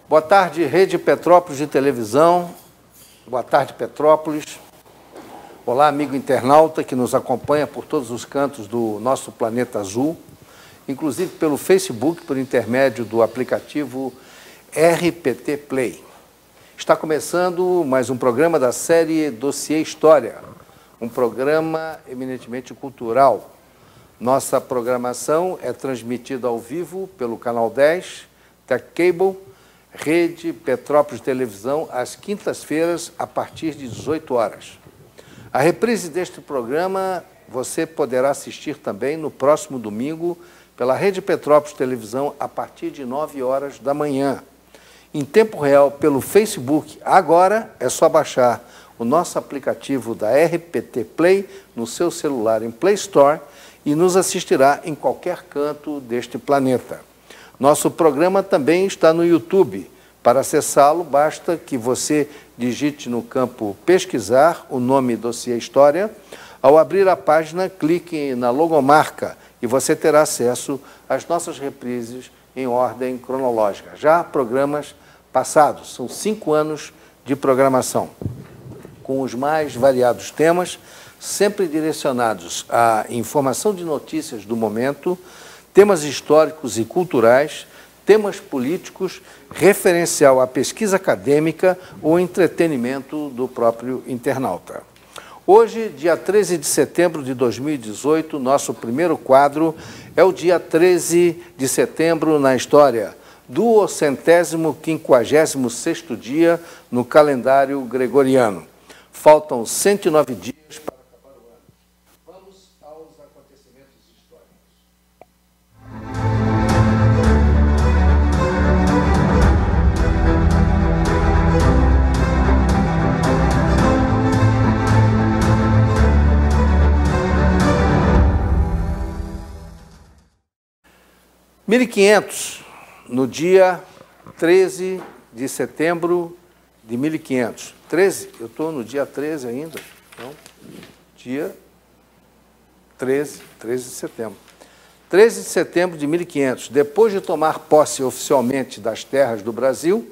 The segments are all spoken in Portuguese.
Boa tarde, Rede Petrópolis de televisão. Boa tarde, Petrópolis. Olá, amigo internauta que nos acompanha por todos os cantos do nosso planeta azul, inclusive pelo Facebook, por intermédio do aplicativo RPT Play. Está começando mais um programa da série Dossiê História, um programa eminentemente cultural. Nossa programação é transmitida ao vivo pelo Canal 10, Tech Cable, Rede Petrópolis Televisão, às quintas-feiras, a partir de 18 horas. A reprise deste programa você poderá assistir também no próximo domingo pela Rede Petrópolis Televisão, a partir de 9 horas da manhã. Em tempo real, pelo Facebook. Agora é só baixar o nosso aplicativo da RPT Play no seu celular em Play Store e nos assistirá em qualquer canto deste planeta. Nosso programa também está no YouTube. Para acessá-lo, basta que você digite no campo pesquisar o nome Dossiê História. Ao abrir a página, clique na logomarca e você terá acesso às nossas reprises em ordem cronológica. Já programas passados, são 5 anos de programação, com os mais variados temas, sempre direcionados à informação de notícias do momento, temas históricos e culturais, temas políticos, referencial à pesquisa acadêmica ou entretenimento do próprio internauta. Hoje, dia 13 de setembro de 2018, nosso primeiro quadro é o dia 13 de setembro na história, 256º dia no calendário gregoriano. Faltam 109 dias para acabar o ano. Vamos aos acontecimentos históricos. 1500, no dia 13 de setembro de 1500. 13? Eu estou no dia 13 ainda. Então, dia 13 de setembro. 13 de setembro de 1500. Depois de tomar posse oficialmente das terras do Brasil,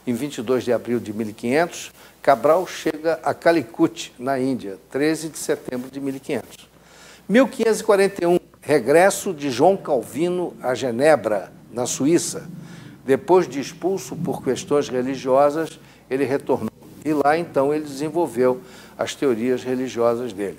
em 22 de abril de 1500, Cabral chega a Calicut, na Índia, 13 de setembro de 1500. 1541. Regresso de João Calvino a Genebra, na Suíça. Depois de expulso por questões religiosas, ele retornou. E lá, então, ele desenvolveu as teorias religiosas dele.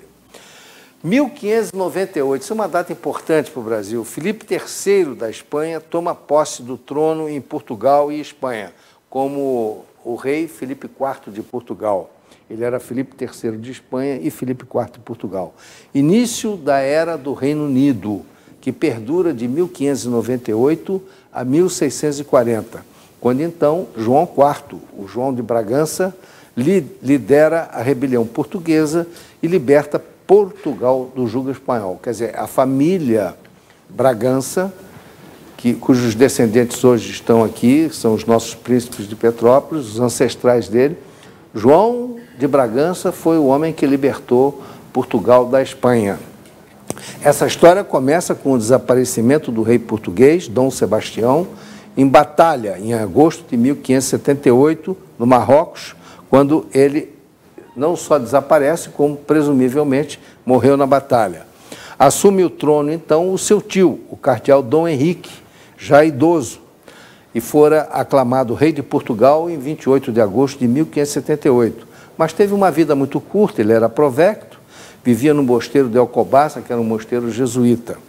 1598, isso é uma data importante para o Brasil. Filipe III da Espanha toma posse do trono em Portugal e Espanha, como o rei Filipe IV de Portugal. Ele era Filipe III de Espanha e Filipe IV de Portugal. Início da Era do Reino Unido, que perdura de 1598 a 1640, quando então João IV, o João de Bragança, lidera a rebelião portuguesa e liberta Portugal do jugo espanhol. Quer dizer, a família Bragança, cujos descendentes hoje estão aqui, são os nossos príncipes de Petrópolis, os ancestrais dele. João de Bragança foi o homem que libertou Portugal da Espanha. Essa história começa com o desaparecimento do rei português, Dom Sebastião, em batalha, em agosto de 1578, no Marrocos, quando ele não só desaparece, como presumivelmente morreu na batalha. Assume o trono, então, o seu tio, o cardeal Dom Henrique, já idoso, e fora aclamado rei de Portugal em 28 de agosto de 1578. Mas teve uma vida muito curta, ele era provecto, vivia no mosteiro de Alcobaça, que era um mosteiro jesuíta.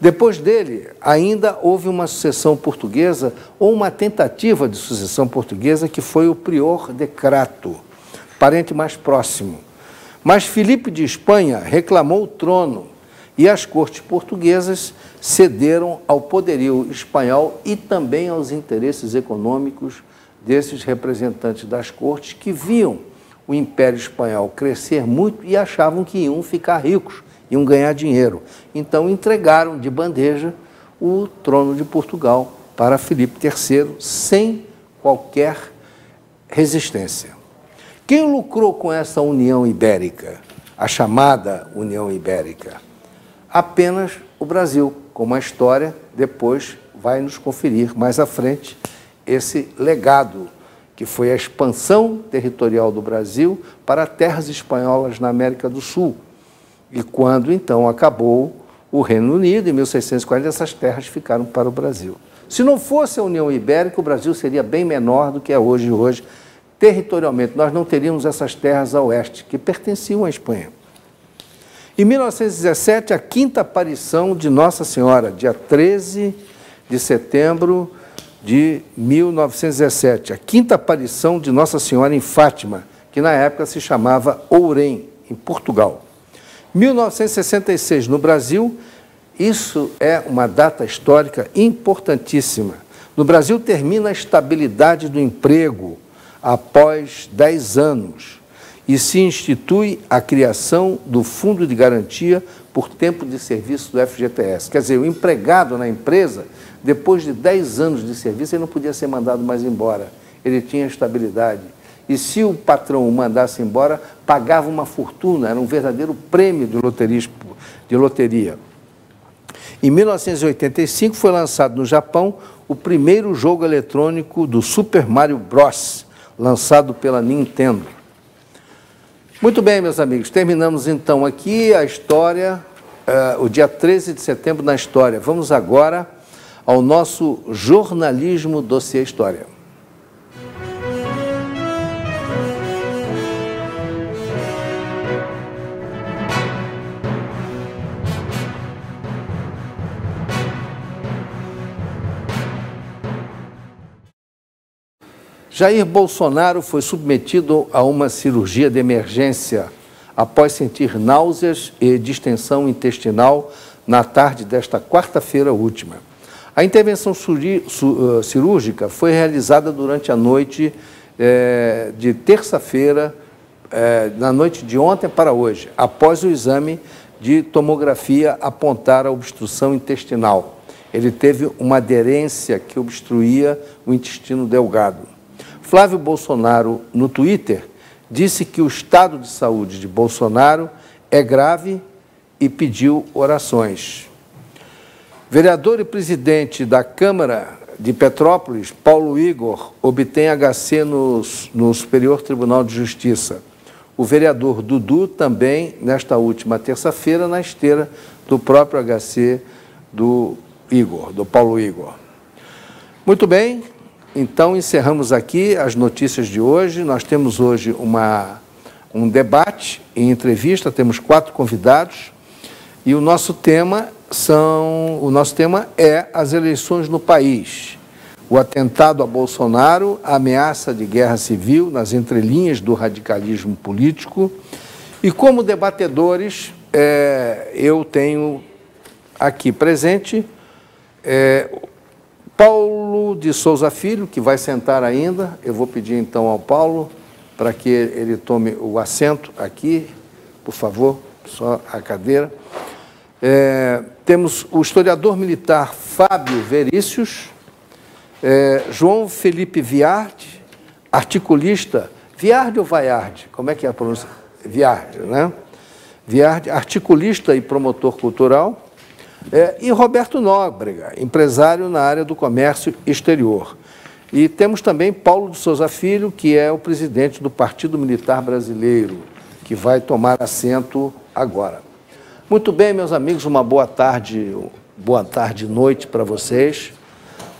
Depois dele, ainda houve uma sucessão portuguesa, ou uma tentativa de sucessão portuguesa, que foi o prior de Crato, parente mais próximo. Mas Filipe de Espanha reclamou o trono e as cortes portuguesas cederam ao poderio espanhol e também aos interesses econômicos desses representantes das cortes que viam o Império Espanhol crescer muito e achavam que iam ficar ricos, iam ganhar dinheiro. Então entregaram de bandeja o trono de Portugal para Filipe III sem qualquer resistência. Quem lucrou com essa União Ibérica, a chamada União Ibérica? Apenas o Brasil, como a história depois vai nos conferir mais à frente esse legado, que foi a expansão territorial do Brasil para terras espanholas na América do Sul. E quando, então, acabou o Reino Unido, em 1640, essas terras ficaram para o Brasil. Se não fosse a União Ibérica, o Brasil seria bem menor do que é hoje. Hoje, territorialmente, nós não teríamos essas terras a oeste, que pertenciam à Espanha. Em 1917, a quinta aparição de Nossa Senhora, dia 13 de setembro de 1917, a quinta aparição de Nossa Senhora em Fátima, que na época se chamava Ourém, em Portugal. 1966, no Brasil, isso é uma data histórica importantíssima. No Brasil termina a estabilidade do emprego após 10 anos e se institui a criação do Fundo de Garantia por Tempo de Serviço do FGTS. Quer dizer, o empregado na empresa, depois de 10 anos de serviço, ele não podia ser mandado mais embora. Ele tinha estabilidade. E se o patrão o mandasse embora, pagava uma fortuna, era um verdadeiro prêmio de loteria. Em 1985, foi lançado no Japão o primeiro jogo eletrônico do Super Mario Bros., lançado pela Nintendo. Muito bem, meus amigos, terminamos então aqui a história, o dia 13 de setembro na história. Vamos agora ao nosso jornalismo Dossiê História. Jair Bolsonaro foi submetido a uma cirurgia de emergência após sentir náuseas e distensão intestinal na tarde desta quarta-feira última. A intervenção cirúrgica foi realizada durante a noite de terça-feira, na noite de ontem para hoje, após o exame de tomografia apontar a obstrução intestinal. Ele teve uma aderência que obstruía o intestino delgado. Flávio Bolsonaro, no Twitter, disse que o estado de saúde de Bolsonaro é grave e pediu orações. Vereador e presidente da Câmara de Petrópolis, Paulo Igor, obtém HC no Superior Tribunal de Justiça. O vereador Dudu também, nesta última terça-feira, na esteira do próprio HC do Paulo Igor. Muito bem. Então, encerramos aqui as notícias de hoje. Nós temos hoje um debate em entrevista, temos 4 convidados, e o nosso tema é as eleições no país. O atentado a Bolsonaro, a ameaça de guerra civil nas entrelinhas do radicalismo político. E como debatedores, eu tenho aqui presente Paulo de Souza Filho, que vai sentar ainda. Eu vou pedir então ao Paulo para que ele tome o assento aqui, por favor, só a cadeira. Temos o historiador militar Fábio Verícios, João Felipe Viardi, articulista, Viardi ou Vaiardi? Como é que é a pronúncia? Viardi, né? Viardi, articulista e promotor cultural. E Roberto Nóbrega, empresário na área do comércio exterior. E temos também Paulo de Souza Filho, que é o presidente do Partido Militar Brasileiro, que vai tomar assento agora. Muito bem, meus amigos, uma boa tarde e noite para vocês.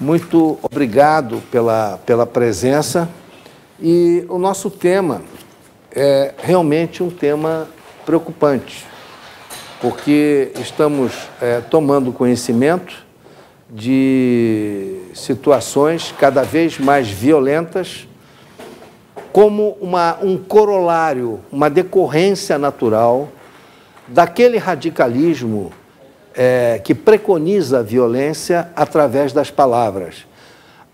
Muito obrigado pela presença. E o nosso tema é realmente um tema preocupante, porque estamos tomando conhecimento de situações cada vez mais violentas, como um corolário, uma decorrência natural daquele radicalismo que preconiza a violência através das palavras.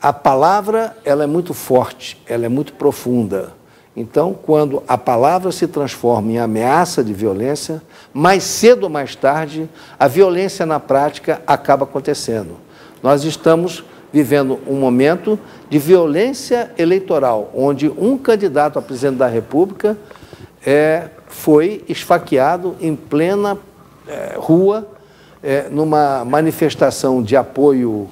A palavra, ela é muito forte, ela é muito profunda. Então, quando a palavra se transforma em ameaça de violência, mais cedo ou mais tarde, a violência na prática acaba acontecendo. Nós estamos vivendo um momento de violência eleitoral, onde um candidato a presidente da República foi esfaqueado em plena rua, numa manifestação de apoio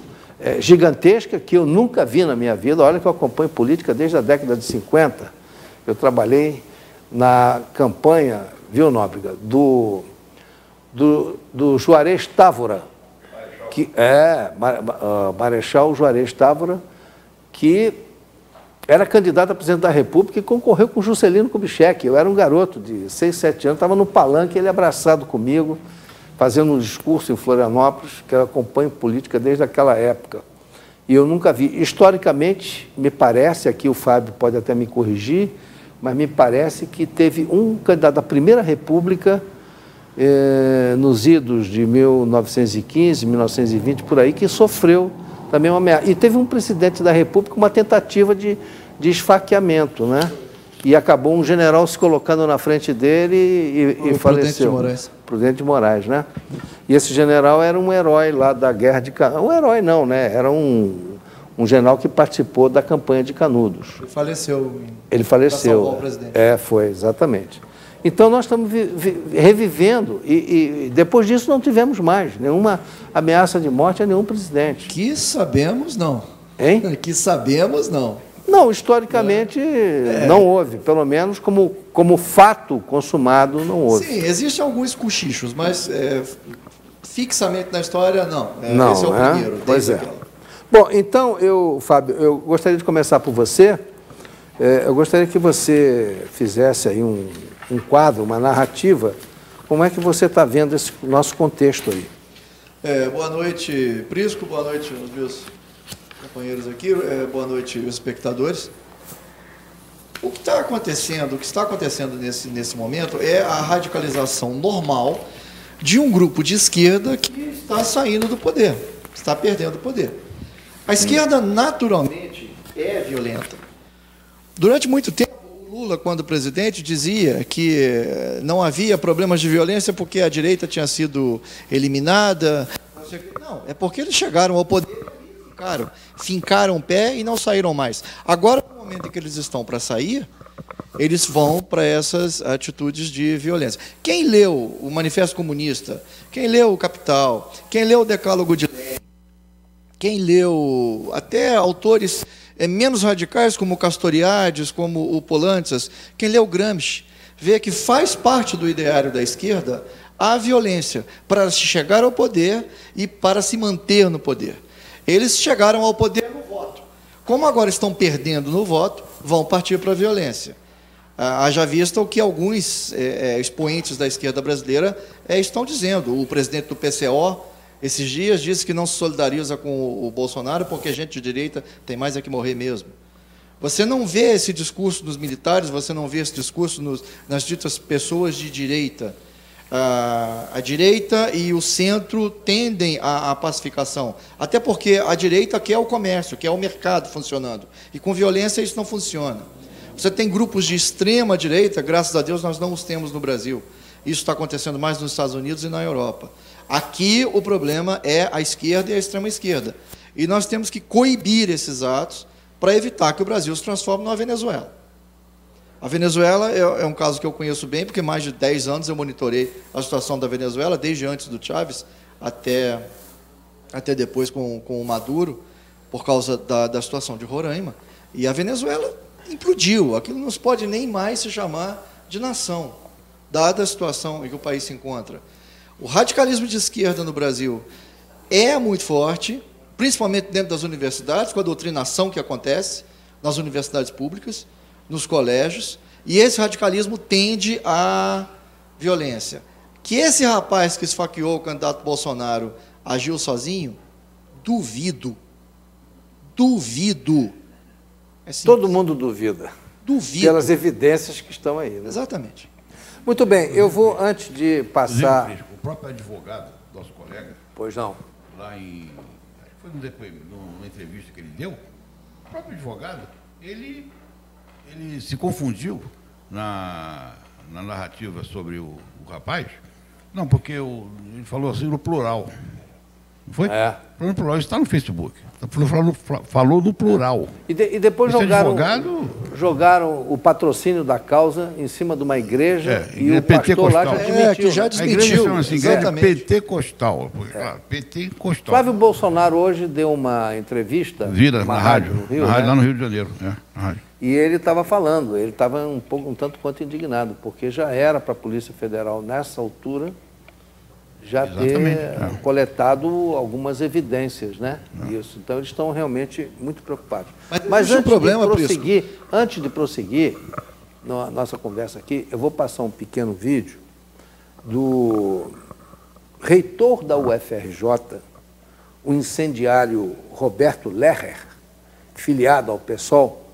gigantesca que eu nunca vi na minha vida. Olha que eu acompanho política desde a década de 50. Eu trabalhei na campanha, viu, Nóbrega, do Juarez Távora, que Marechal Juarez Távora, que era candidato a presidente da República e concorreu com Juscelino Kubitschek. Eu era um garoto de 6, 7 anos, estava no palanque, ele abraçado comigo, fazendo um discurso em Florianópolis, que eu acompanho política desde aquela época. E eu nunca vi. Historicamente, me parece, aqui o Fábio pode até me corrigir, mas me parece que teve um candidato da Primeira República, nos idos de 1915, 1920, por aí, que sofreu também uma ameaça. E teve um presidente da República, uma tentativa de esfaqueamento, né? E acabou um general se colocando na frente dele e faleceu. Prudente de Moraes. Prudente de Moraes, né? E esse general era um herói lá da Guerra de Canudos. Um herói não, né? Era um general que participou da campanha de Canudos. Ele faleceu. Ele faleceu. Para salvar o presidente. Foi, exatamente. Então, nós estamos revivendo, e depois disso não tivemos mais nenhuma ameaça de morte a nenhum presidente. Que sabemos, não. Hein? Que sabemos, não. Não, historicamente não houve, pelo menos como fato consumado não houve. Sim, existem alguns cochichos, mas fixamente na história, não. Não, esse é o primeiro. Pois é. Bom, então, Fábio, eu gostaria de começar por você. Eu gostaria que você fizesse aí um quadro, uma narrativa. Como é que você está vendo esse nosso contexto aí? Boa noite, Prisco. Boa noite aos meus companheiros aqui. Boa noite, os espectadores. O que está acontecendo nesse momento é a radicalização normal de um grupo de esquerda que está saindo do poder, está perdendo o poder. A esquerda, naturalmente, é violenta. Durante muito tempo, o Lula, quando presidente, dizia que não havia problemas de violência porque a direita tinha sido eliminada. Não, é porque eles chegaram ao poder, fincaram o pé e não saíram mais. Agora, no momento em que eles estão para sair, eles vão para essas atitudes de violência. Quem leu o Manifesto Comunista, quem leu o Capital, quem leu o Decálogo de Lenin, quem leu até autores menos radicais, como o Castoriadis, como o Polantzas, quem leu Gramsci, vê que faz parte do ideário da esquerda a violência para se chegar ao poder e para se manter no poder. Eles chegaram ao poder no voto. Como agora estão perdendo no voto, vão partir para a violência. Haja vista o que alguns expoentes da esquerda brasileira estão dizendo. O presidente do PCO, esses dias, disse que não se solidariza com o Bolsonaro porque gente de direita tem mais é que morrer mesmo. Você não vê esse discurso nos militares, você não vê esse discurso nas ditas pessoas de direita. A direita e o centro tendem à pacificação, até porque a direita quer o comércio, quer o mercado funcionando, e com violência isso não funciona. Você tem grupos de extrema direita, graças a Deus nós não os temos no Brasil. Isso está acontecendo mais nos Estados Unidos e na Europa. Aqui o problema é a esquerda e a extrema esquerda. E nós temos que coibir esses atos para evitar que o Brasil se transforme numa Venezuela. A Venezuela é um caso que eu conheço bem, porque mais de 10 anos eu monitorei a situação da Venezuela, desde antes do Chávez até depois com o Maduro, por causa da situação de Roraima. E a Venezuela implodiu. Aquilo não se pode nem mais se chamar de nação, dada a situação em que o país se encontra. O radicalismo de esquerda no Brasil é muito forte, principalmente dentro das universidades, com a doutrinação que acontece nas universidades públicas, nos colégios, e esse radicalismo tende à violência. Que esse rapaz que esfaqueou o candidato Bolsonaro agiu sozinho, duvido. Duvido. Todo mundo duvida. Duvido. Pelas evidências que estão aí. Né? Exatamente. Muito bem, eu vou, antes de passar... O próprio advogado, nosso colega... Pois não. Lá foi numa entrevista que ele deu, o próprio advogado, ele se confundiu na narrativa sobre o rapaz. Não, porque ele falou assim no plural. Não foi? É. Falou no plural, está no Facebook. Falou no plural. E depois Esse jogaram o patrocínio da causa em cima de uma igreja e o pastor lá já admitiu. que já A desmentiu. igreja chama assim, igreja Exatamente. pentecostal. Claro, pentecostal. Flávio Bolsonaro hoje deu uma entrevista Na rádio, no Rio, lá no Rio de Janeiro. Na rádio. E ele estava falando, ele estava um tanto quanto indignado, porque já era para a Polícia Federal, nessa altura, já ter coletado algumas evidências, né? Isso. Então, eles estão realmente muito preocupados. Mas antes de prosseguir na nossa conversa aqui, eu vou passar um pequeno vídeo do reitor da UFRJ, o incendiário Roberto Lerrer, filiado ao PSOL,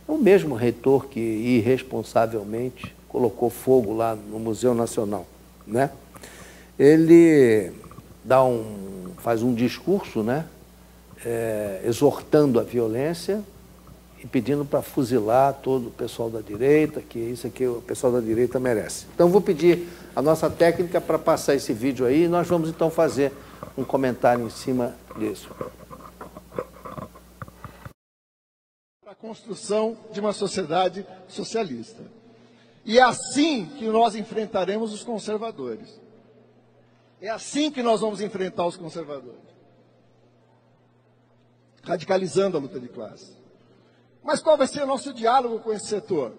o mesmo reitor que irresponsavelmente colocou fogo lá no Museu Nacional, né? Ele faz um discurso, né, exortando a violência e pedindo para fuzilar todo o pessoal da direita, que isso aqui o pessoal da direita merece. Então, vou pedir a nossa técnica para passar esse vídeo aí e nós vamos, então, fazer um comentário em cima disso. A construção de uma sociedade socialista. E é assim que nós enfrentaremos os conservadores. É assim que nós vamos enfrentar os conservadores. Radicalizando a luta de classe. Mas qual vai ser o nosso diálogo com esse setor?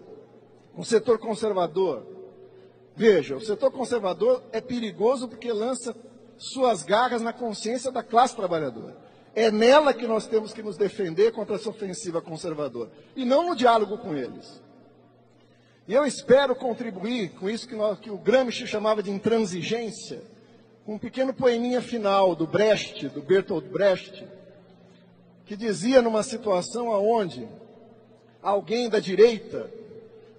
Com o setor conservador? Veja, o setor conservador é perigoso porque lança suas garras na consciência da classe trabalhadora. É nela que nós temos que nos defender contra essa ofensiva conservadora. E não no diálogo com eles. E eu espero contribuir com isso que o Gramsci chamava de intransigência, com um pequeno poeminha final do Brecht, do Bertolt Brecht, que dizia numa situação onde alguém da direita,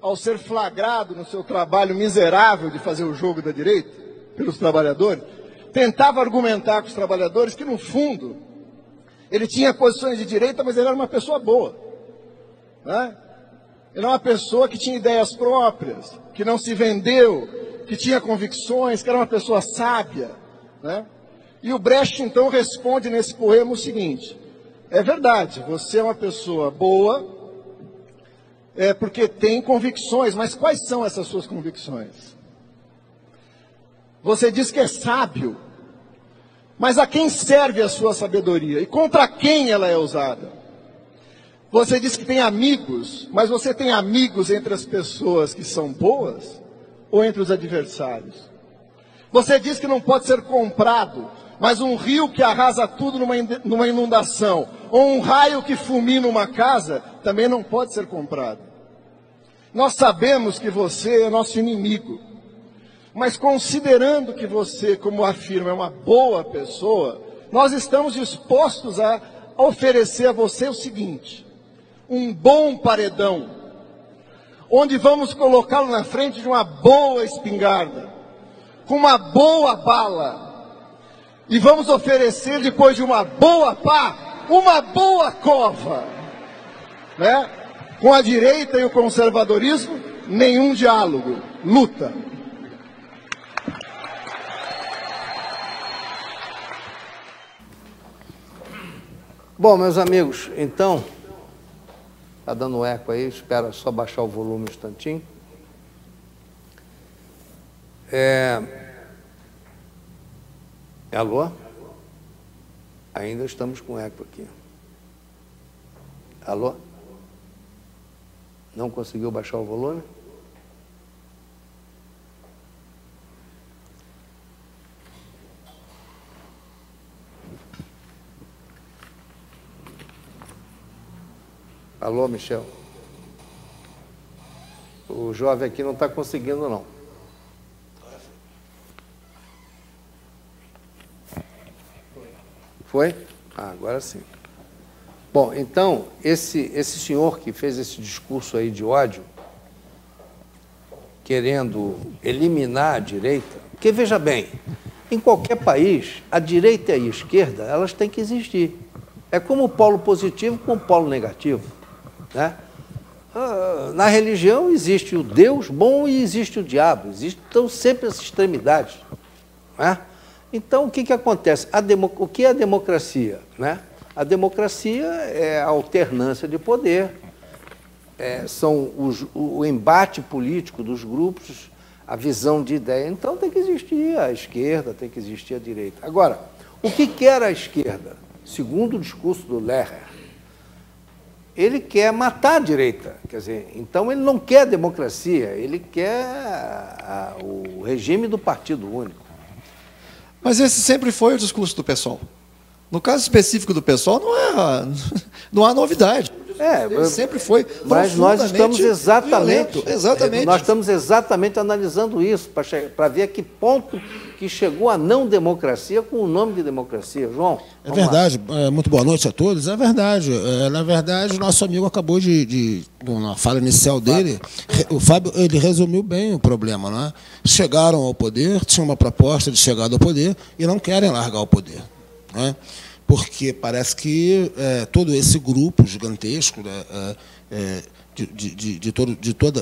ao ser flagrado no seu trabalho miserável de fazer o jogo da direita, pelos trabalhadores, tentava argumentar com os trabalhadores que, no fundo, ele tinha posições de direita, mas ele era uma pessoa boa, né? Ele era uma pessoa que tinha ideias próprias, que não se vendeu, que tinha convicções, que era uma pessoa sábia, né? E o Brecht, então, responde nesse poema o seguinte: é verdade, você é uma pessoa boa, porque tem convicções, mas quais são essas suas convicções? Você diz que é sábio, mas a quem serve a sua sabedoria? E contra quem ela é usada? Você diz que tem amigos, mas você tem amigos entre as pessoas que são boas ou entre os adversários? Você diz que não pode ser comprado, mas um rio que arrasa tudo numa inundação, ou um raio que fulmina uma casa, também não pode ser comprado. Nós sabemos que você é nosso inimigo, mas considerando que você, como afirma, é uma boa pessoa, nós estamos dispostos a oferecer a você o seguinte: um bom paredão, onde vamos colocá-lo na frente de uma boa espingarda, com uma boa bala, e vamos oferecer, depois de uma boa pá, uma boa cova, né? Com a direita e o conservadorismo, nenhum diálogo, luta. Bom, meus amigos, então, está dando eco aí, espera só baixar o volume um instantinho. Alô? Ainda estamos com eco aqui. Alô? Não conseguiu baixar o volume? Alô, Michel? O jovem aqui não está conseguindo, não. Foi? Ah, agora sim. Bom, então, esse senhor que fez esse discurso aí de ódio, querendo eliminar a direita, porque, veja bem, em qualquer país, a direita e a esquerda, elas têm que existir. É como o polo positivo com o polo negativo, né? Na religião existe o Deus bom e existe o diabo, existem então sempre as extremidades, né? Então, o que acontece? O que é a democracia, né? A democracia é a alternância de poder, são o embate político dos grupos, a visão de ideia. Então, tem que existir a esquerda, tem que existir a direita. Agora, o que quer a esquerda? Segundo o discurso do Lehrer, ele quer matar a direita. Quer dizer, então, ele não quer democracia, ele quer o regime do partido único. Mas esse sempre foi o discurso do PSOL. No caso específico do PSOL, não há novidade. Ele sempre foi. Mas nós estamos exatamente analisando isso, para ver a que ponto que chegou a não democracia com o nome de democracia. João? É verdade. Muito boa noite a todos. É verdade. Na verdade, o nosso amigo acabou na fala inicial dele, o Fábio, ele resumiu bem o problema, né? Chegaram ao poder, tinham uma proposta de chegada ao poder e não querem largar o poder, né? Porque parece que todo esse grupo gigantesco, né,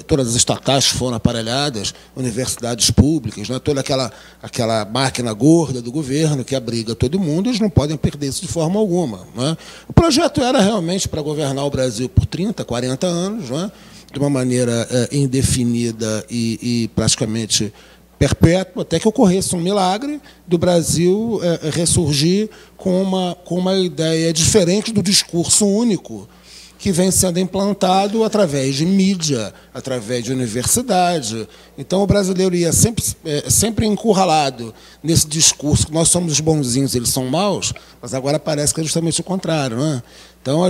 todas as estatais foram aparelhadas, universidades públicas, né, toda aquela máquina gorda do governo que abriga todo mundo, eles não podem perder isso de forma alguma, né? O projeto era realmente para governar o Brasil por 30, 40 anos, né, de uma maneira indefinida e praticamente perpétuo, até que ocorresse um milagre do Brasil ressurgir com uma ideia diferente do discurso único que vem sendo implantado através de mídia, através de universidade. Então, o brasileiro ia sempre encurralado nesse discurso que nós somos os bonzinhos, eles são maus, mas agora parece que é justamente o contrário, né? Então,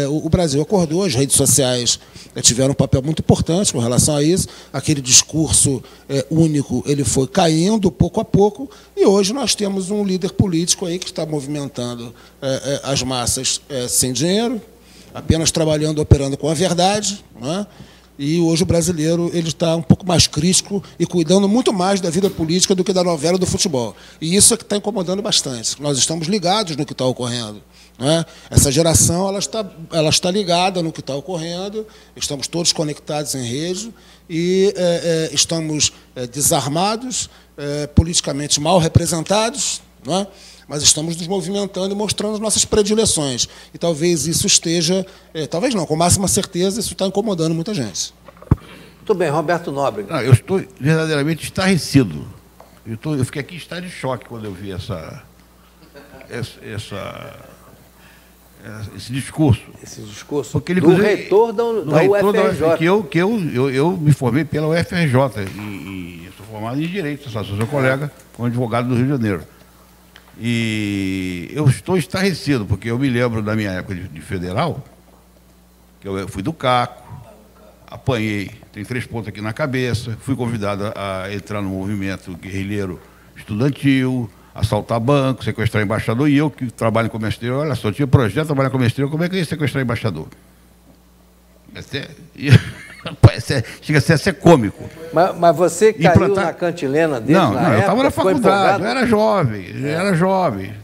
o Brasil acordou, as redes sociais tiveram um papel muito importante com relação a isso, aquele discurso único ele foi caindo pouco a pouco, e hoje nós temos um líder político aí que está movimentando as massas sem dinheiro, apenas trabalhando, operando com a verdade, né? E hoje o brasileiro ele está um pouco mais crítico e cuidando muito mais da vida política do que da novela do futebol. E isso é que está incomodando bastante. Nós estamos ligados no que está ocorrendo, né? Essa geração ela está ligada no que está ocorrendo, estamos todos conectados em rede e estamos desarmados, politicamente mal representados, né? Mas estamos nos movimentando e mostrando as nossas predileções. E talvez isso esteja, talvez não, com máxima certeza, isso está incomodando muita gente. Muito bem, Roberto Nóbrega. Não, eu estou verdadeiramente estarrecido. Eu fiquei aqui em estado de choque quando eu vi esse discurso. Esse discurso porque ele, do reitor da UFRJ. Eu me formei pela UFRJ e sou formado em Direito, sou seu colega, como advogado do Rio de Janeiro. E eu estou estarrecido, porque eu me lembro da minha época de federal, que eu fui do CACO, apanhei, tem 3 pontos aqui na cabeça, fui convidado a entrar no movimento guerrilheiro estudantil, assaltar banco, sequestrar embaixador, e eu que trabalho em comércio exterior, olha só, eu tinha projeto de trabalhar em comércio exterior, como é que eu ia sequestrar embaixador? Chega a ser cômico. Mas você caiu na cantilena dele não, na época? Eu estava na faculdade, eu era jovem.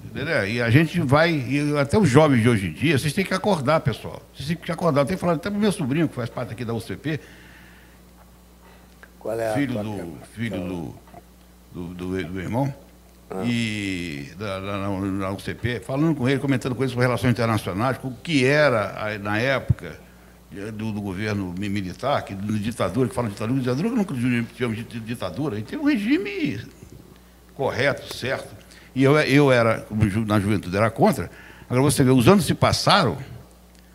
Entendeu? E a gente vai, e até os jovens de hoje em dia, vocês têm que acordar, pessoal. Vocês têm que acordar. Eu tenho falado até para o meu sobrinho, que faz parte aqui da UCP, qual é filho do irmão, e na UCP, falando com ele, comentando com ele sobre relações internacionais, com o que era, na época, do governo militar, de ditadura, que fala de ditadura, nunca tivemos de ditadura, a gente tem um regime correto, certo. E eu era, como na juventude, era contra. Agora você vê, os anos se passaram,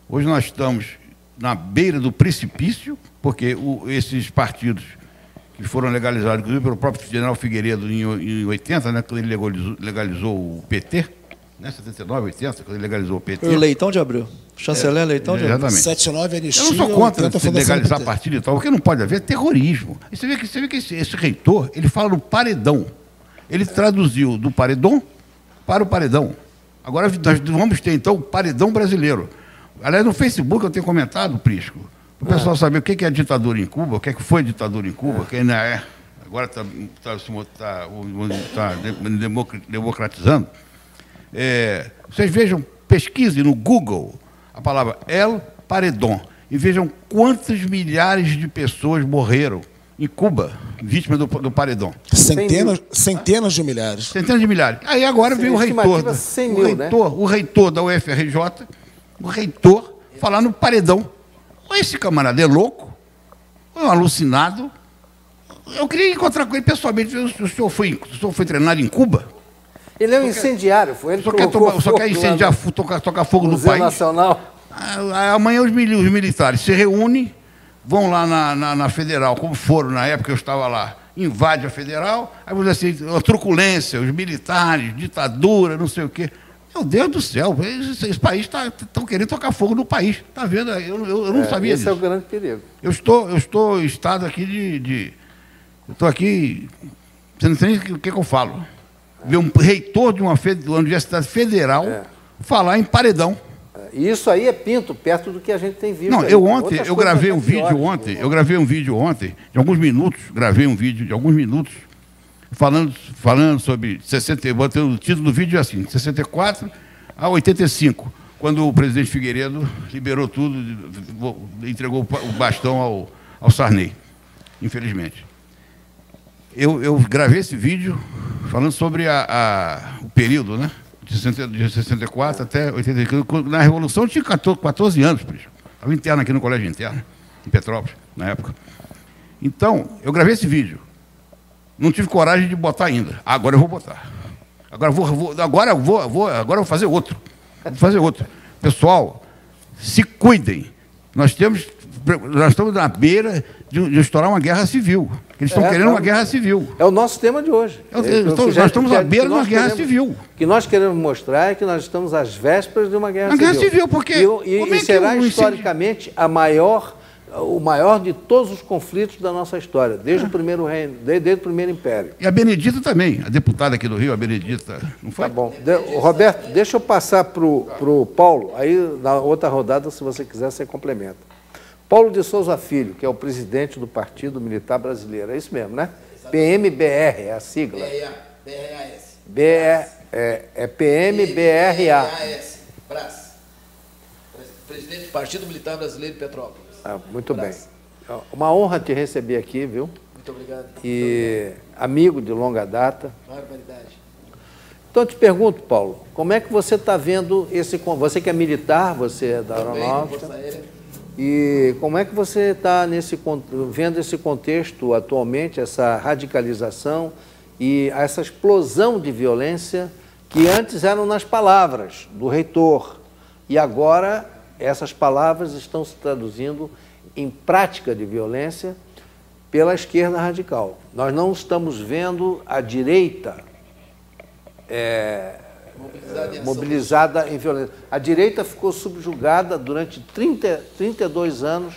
hoje nós estamos na beira do precipício, porque esses partidos que foram legalizados, inclusive pelo próprio general Figueiredo em 80, né, quando ele legalizou o PT, né, 79, 80, quando ele legalizou o PT. O Leitão de Abreu. Chanceler Leitão de Abreu. 79 anistia. Eu não sou contra legalizar partido e tal, porque não pode haver terrorismo. E você vê que esse reitor, ele fala no paredão. Ele traduziu do paredão para o paredão. Agora nós vamos ter, então, o paredão brasileiro. Aliás, no Facebook eu tenho comentado, Prisco, para o pessoal saber o que é a ditadura em Cuba, o que foi a ditadura em Cuba, que ainda é, agora está democratizando. Vocês vejam, pesquisem no Google a palavra El Paredón e vejam quantas milhares de pessoas morreram em Cuba, vítimas do paredão. Centenas de milhares. Centenas de milhares. Aí agora veio o reitor, 100 mil, né? o reitor da UFRJ, o reitor, falar no paredão. Esse camarada é louco, é um alucinado. Eu queria encontrar com ele pessoalmente. O senhor foi treinado em Cuba? Ele é um incendiário, foi ele que só quer incendiar, tocar fogo no país. Nacional. Amanhã os militares se reúnem, vão lá na Federal, como foram na época que eu estava lá, invade a Federal, aí vamos dizer assim, a truculência, os militares, ditadura, não sei o quê. Meu Deus do céu, esse país estão querendo tocar fogo no país. Está vendo? Eu não sabia disso. Esse é o grande perigo. Eu estou em estado aqui eu estou aqui, você não sei nem o que eu falo. Ver um reitor de uma universidade federal falar em paredão. Isso aí é pinto, perto do que a gente tem visto. Não, eu gravei um vídeo ontem, de alguns minutos, falando sobre 60, botei o título do vídeo assim, 64 a 85, quando o presidente Figueiredo liberou tudo, entregou o bastão ao Sarney, infelizmente. Eu gravei esse vídeo falando sobre o período, né? De 64 até 85. Na Revolução eu tinha 14 anos, estava interno aqui no colégio interno, em Petrópolis, na época. Então, eu gravei esse vídeo. Não tive coragem de botar ainda. Agora eu vou botar. Agora eu vou fazer outro. Vou fazer outro. Pessoal, se cuidem. Nós estamos na beira de estourar uma guerra civil. Eles estão querendo uma guerra civil. É o nosso tema de hoje. Nós estamos à beira de uma guerra civil. O que nós queremos mostrar é que nós estamos às vésperas de uma guerra civil. Uma guerra civil, porque... E será historicamente o maior de todos os conflitos da nossa história, desde o primeiro reino, desde o primeiro império. E a Benedita também, a deputada aqui do Rio, a Benedita, não foi? Tá bom. Roberto, deixa eu passar para o Paulo, aí na outra rodada, se você quiser, você complementa. Paulo de Souza Filho, que é o presidente do Partido Militar Brasileiro, é isso mesmo, né? PMBR, é a sigla. BRAS. É PMBRA. BRAS. Presidente do Partido Militar Brasileiro de Petrópolis. Muito bem. Uma honra te receber aqui, viu? Muito obrigado. E amigo de longa data. Barbaridade. Então, eu te pergunto, Paulo, como é que você está vendo Você que é militar, você é da Aeronáutica. Força Aérea. E como é que você está vendo esse contexto atualmente, essa radicalização e essa explosão de violência que antes eram nas palavras do reitor e agora essas palavras estão se traduzindo em prática de violência pela esquerda radical. Nós não estamos vendo a direita mobilizada em violência. A direita ficou subjugada durante 32 anos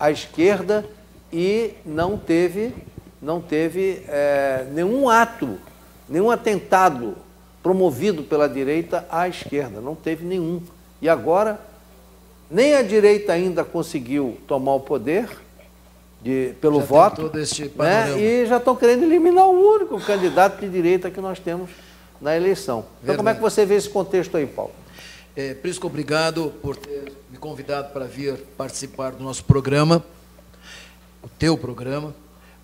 à esquerda e não teve nenhum ato, nenhum atentado promovido pela direita à esquerda. Não teve nenhum. E agora, nem a direita ainda conseguiu tomar o poder pelo voto, né? E já estão querendo eliminar o único candidato de direita que nós temos na eleição. Então, verdade. Como é que você vê esse contexto aí, Paulo? Prisco, obrigado por ter me convidado para vir participar do nosso programa, o teu programa.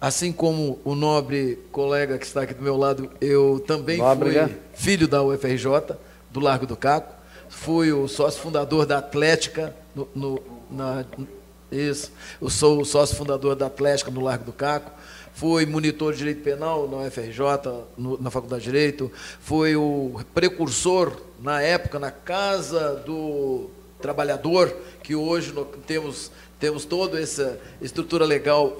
Assim como o nobre colega que está aqui do meu lado, eu também fui filho da UFRJ, do Largo do Caco. Fui o sócio fundador da Atlética, eu sou o sócio fundador da Atlética no Largo do Caco. Fui monitor de Direito Penal na UFRJ, na Faculdade de Direito. Fui o precursor, na época, na Casa do Trabalhador, que hoje temos toda essa estrutura legal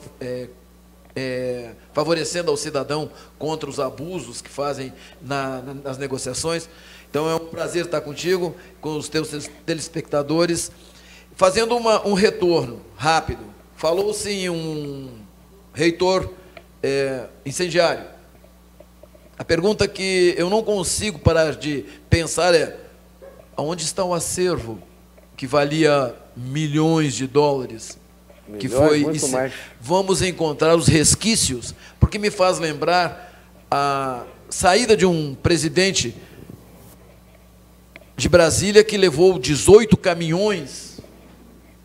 favorecendo ao cidadão contra os abusos que fazem nas negociações. Então, é um prazer estar contigo, com os teus telespectadores, fazendo um retorno rápido. Falou-se em um reitor incendiário. A pergunta que eu não consigo parar de pensar é: aonde está o acervo que valia milhões de dólares? Que foi vamos encontrar os resquícios, porque me faz lembrar a saída de um presidente de Brasília que levou 18 caminhões,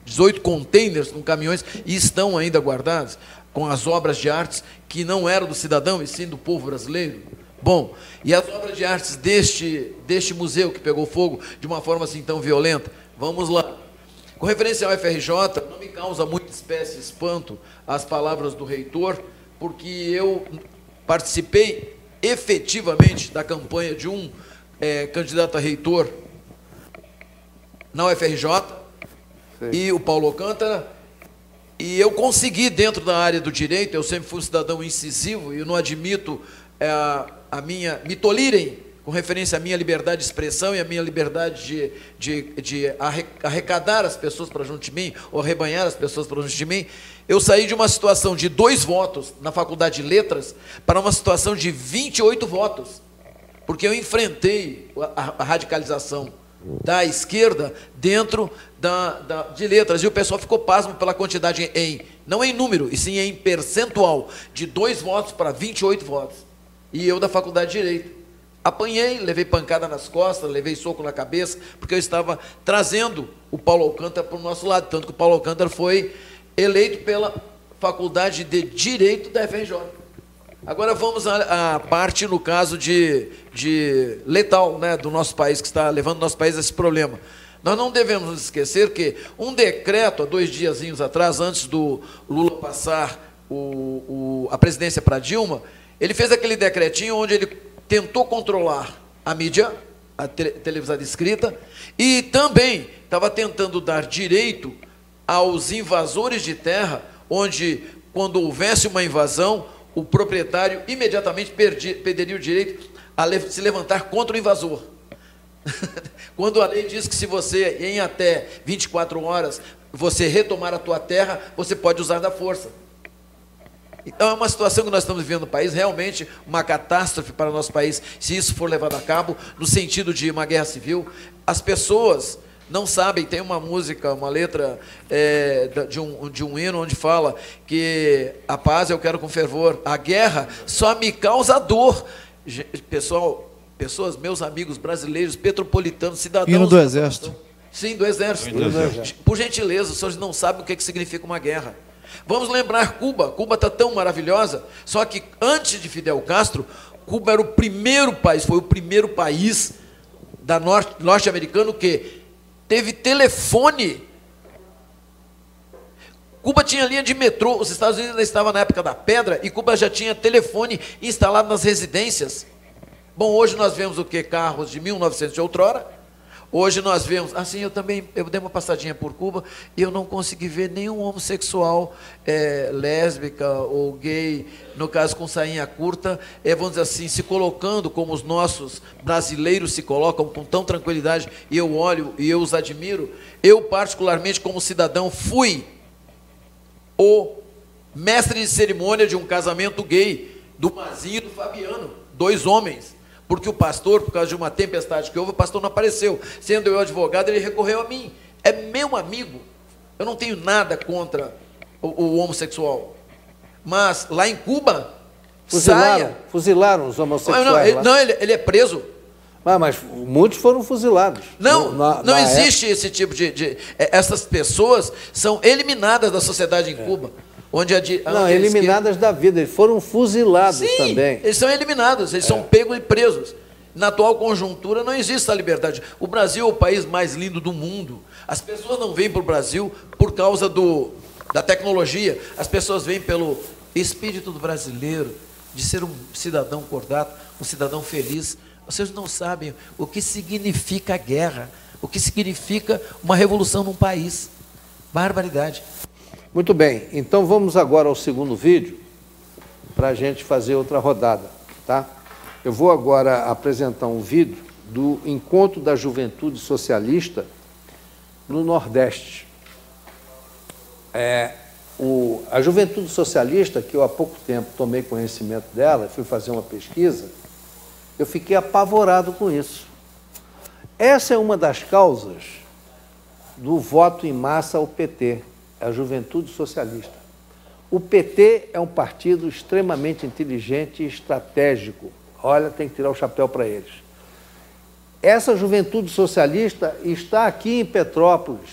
18 containers com caminhões, e estão ainda guardados. com as obras de artes que não eram do cidadão, e sim do povo brasileiro? Bom, e as obras de artes deste museu que pegou fogo de uma forma assim tão violenta? Vamos lá. Com referência ao FRJ, não me causa muita espécie de espanto as palavras do reitor, porque eu participei efetivamente da campanha de um candidato a reitor na UFRJ, e o Paulo Alcântara, e eu consegui, dentro da área do direito, eu sempre fui um cidadão incisivo, e eu não admito me tolherem com referência à minha liberdade de expressão e à minha liberdade de arrecadar as pessoas para junto de mim, ou arrebanhar as pessoas para junto de mim. Eu saí de uma situação de 2 votos na Faculdade de Letras para uma situação de 28 votos, porque eu enfrentei a radicalização da esquerda dentro de letras, e o pessoal ficou pasmo pela quantidade, não em número, e sim em percentual, de 2 votos para 28 votos. E eu, da Faculdade de Direito, apanhei, levei pancada nas costas, levei soco na cabeça, porque eu estava trazendo o Paulo Alcântara para o nosso lado, tanto que o Paulo Alcântara foi eleito pela Faculdade de Direito da FRJ. Agora vamos à parte, no caso de letal, né, do nosso país, que está levando o nosso país a esse problema. Nós não devemos nos esquecer que um decreto, há 2 diazinhos atrás, antes do Lula passar a presidência para Dilma, ele fez aquele decretinho onde ele tentou controlar a mídia, a televisão escrita, e também estava tentando dar direito aos invasores de terra, onde, quando houvesse uma invasão, o proprietário imediatamente perderia o direito a se levantar contra o invasor. Quando a lei diz que se você, em até 24 horas, você retomar a tua terra, você pode usar da força. Então é uma situação que nós estamos vivendo no país, realmente uma catástrofe para o nosso país, se isso for levado a cabo, no sentido de uma guerra civil. As pessoas não sabem, tem uma música, uma letra de um hino onde fala que a paz eu quero com fervor, a guerra só me causa dor. Pessoas, meus amigos brasileiros, petropolitanos, cidadãos... Hino do Exército. Sim, do Exército. Por gentileza, os senhores não sabem o que significa uma guerra. Vamos lembrar Cuba. Cuba está tão maravilhosa, só que antes de Fidel Castro, Cuba era o primeiro país, foi o primeiro país norte-americano que teve telefone. Cuba tinha linha de metrô, os Estados Unidos ainda estavam na época da pedra, e Cuba já tinha telefone instalado nas residências. Bom, hoje nós vemos o que? Carros de 1900 de outrora. Hoje nós vemos, assim, eu dei uma passadinha por Cuba e eu não consegui ver nenhum homossexual, lésbica ou gay, no caso com sainha curta, vamos dizer assim, se colocando como os nossos brasileiros se colocam, com tão tranquilidade, e eu olho e eu os admiro. Eu, particularmente, como cidadão, fui o mestre de cerimônia de um casamento gay, do Mazinho e do Fabiano, 2 homens. Porque o pastor, por causa de uma tempestade que houve, o pastor não apareceu. Sendo eu advogado, ele recorreu a mim. É meu amigo. Eu não tenho nada contra o homossexual. Mas lá em Cuba, fuzilaram os homossexuais. Ele é preso. Mas muitos foram fuzilados. Não existe esse tipo de... Essas pessoas são eliminadas da sociedade em Cuba. Eliminadas da vida, eles foram fuzilados também. Eles são eliminados, eles são pegos e presos. Na atual conjuntura não existe a liberdade. O Brasil é o país mais lindo do mundo. As pessoas não vêm para o Brasil por causa da tecnologia, as pessoas vêm pelo espírito do brasileiro, de ser um cidadão cordato, um cidadão feliz. Vocês não sabem o que significa a guerra, o que significa uma revolução num país. Barbaridade. Muito bem, então vamos agora ao segundo vídeo, para a gente fazer outra rodada, tá? Eu vou agora apresentar um vídeo do Encontro da Juventude Socialista no Nordeste. A Juventude Socialista, que eu há pouco tempo tomei conhecimento dela, fui fazer uma pesquisa, eu fiquei apavorado com isso. Essa é uma das causas do voto em massa ao PT, a Juventude Socialista. O PT é um partido extremamente inteligente e estratégico. Olha, tem que tirar o chapéu para eles. Essa Juventude Socialista está aqui em Petrópolis,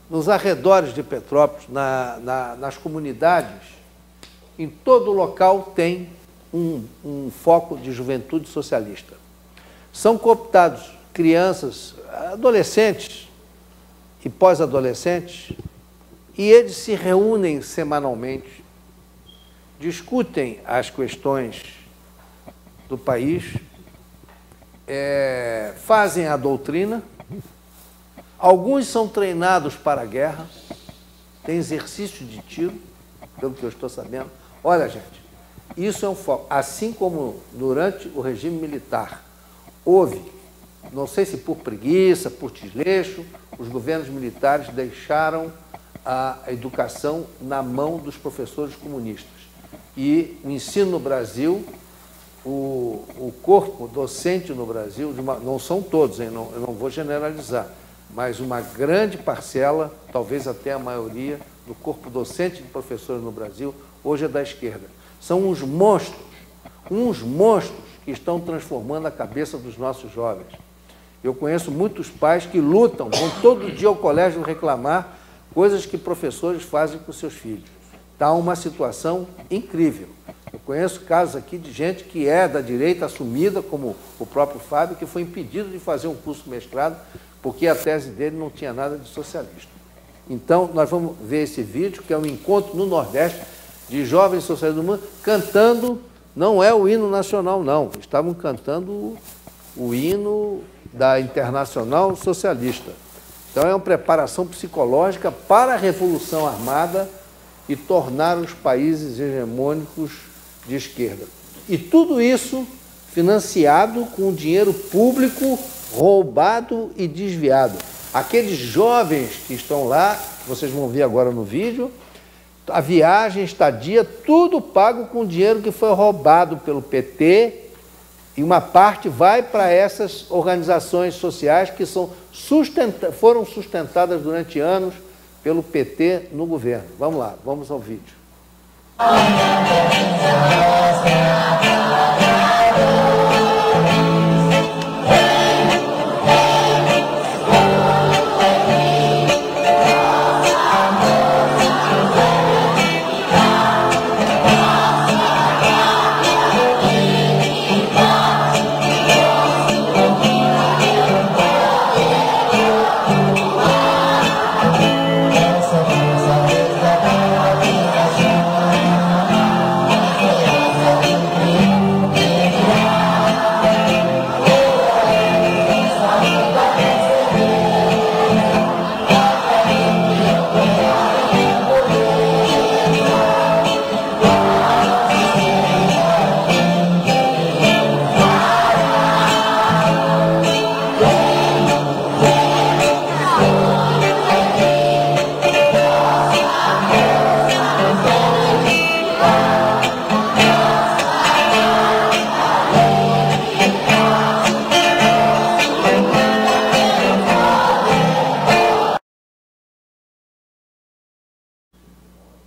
nos arredores de Petrópolis, nas comunidades, em todo local tem um foco de juventude socialista. São cooptados crianças, adolescentes e pós-adolescentes, e eles se reúnem semanalmente, discutem as questões do país, fazem a doutrina, alguns são treinados para a guerra, tem exercício de tiro, pelo que eu estou sabendo. Olha, gente, isso é um foco. Assim como durante o regime militar houve, não sei se por preguiça, por desleixo, os governos militares deixaram a educação na mão dos professores comunistas. E o ensino no Brasil, o corpo docente no Brasil, não são todos, hein, eu não vou generalizar, mas uma grande parcela, talvez até a maioria, do corpo docente de professores no Brasil, hoje é da esquerda. São uns monstros que estão transformando a cabeça dos nossos jovens. Eu conheço muitos pais que lutam, vão todo dia ao colégio reclamar coisas que professores fazem com seus filhos. Está uma situação incrível. Eu conheço casos aqui de gente que é da direita assumida, como o próprio Fábio, que foi impedido de fazer um curso mestrado porque a tese dele não tinha nada de socialista. Então, nós vamos ver esse vídeo, que é um encontro no Nordeste de jovens socialistas do mundo, cantando, não é o hino nacional, não, estavam cantando o hino da Internacional Socialista. Então, é uma preparação psicológica para a Revolução Armada e tornar os países hegemônicos de esquerda. E tudo isso financiado com dinheiro público roubado e desviado. Aqueles jovens que estão lá, que vocês vão ver agora no vídeo, a viagem, estadia, tudo pago com dinheiro que foi roubado pelo PT, e uma parte vai para essas organizações sociais que foram sustentadas durante anos pelo PT no governo. Vamos lá, vamos ao vídeo.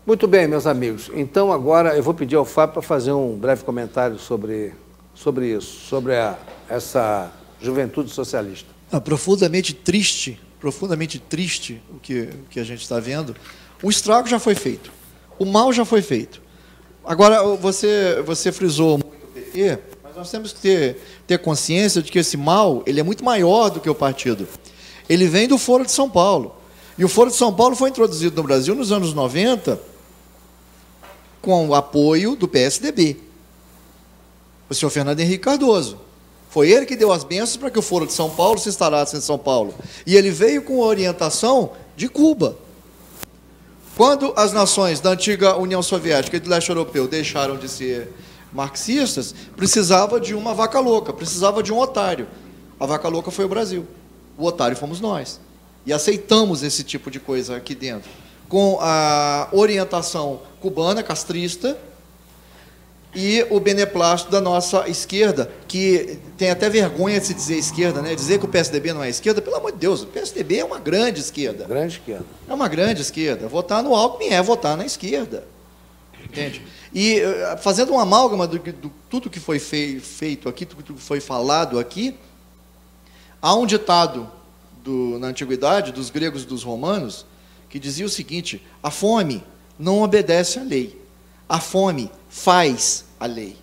Muito bem, meus amigos. Então, agora eu vou pedir ao Fábio para fazer um breve comentário sobre isso, sobre essa juventude socialista. Profundamente triste o que a gente está vendo. O estrago já foi feito, o mal já foi feito. Agora, você frisou muito o PT, mas nós temos que ter consciência de que esse mal ele é muito maior do que o partido. Ele vem do Foro de São Paulo. E o Foro de São Paulo foi introduzido no Brasil nos anos 90 com o apoio do PSDB. O senhor Fernando Henrique Cardoso. Foi ele que deu as bênçãos para que o Foro de São Paulo se instalasse em São Paulo. E ele veio com a orientação de Cuba. Quando as nações da antiga União Soviética e do leste europeu deixaram de ser marxistas, precisava de uma vaca louca, precisava de um otário. A vaca louca foi o Brasil. O otário fomos nós. E aceitamos esse tipo de coisa aqui dentro. Com a orientação cubana, castrista, e o beneplácito da nossa esquerda, que tem até vergonha de se dizer esquerda, né? Dizer que o PSDB não é esquerda, pelo amor de Deus, o PSDB é uma grande esquerda. Grande esquerda. É uma grande esquerda. Votar no Alckmin é votar na esquerda. Entende? E fazendo uma amálgama do tudo que foi feito aqui, tudo que foi falado aqui, há um ditado na antiguidade, dos gregos e dos romanos, que dizia o seguinte: a fome não obedece à lei, A fome faz a lei.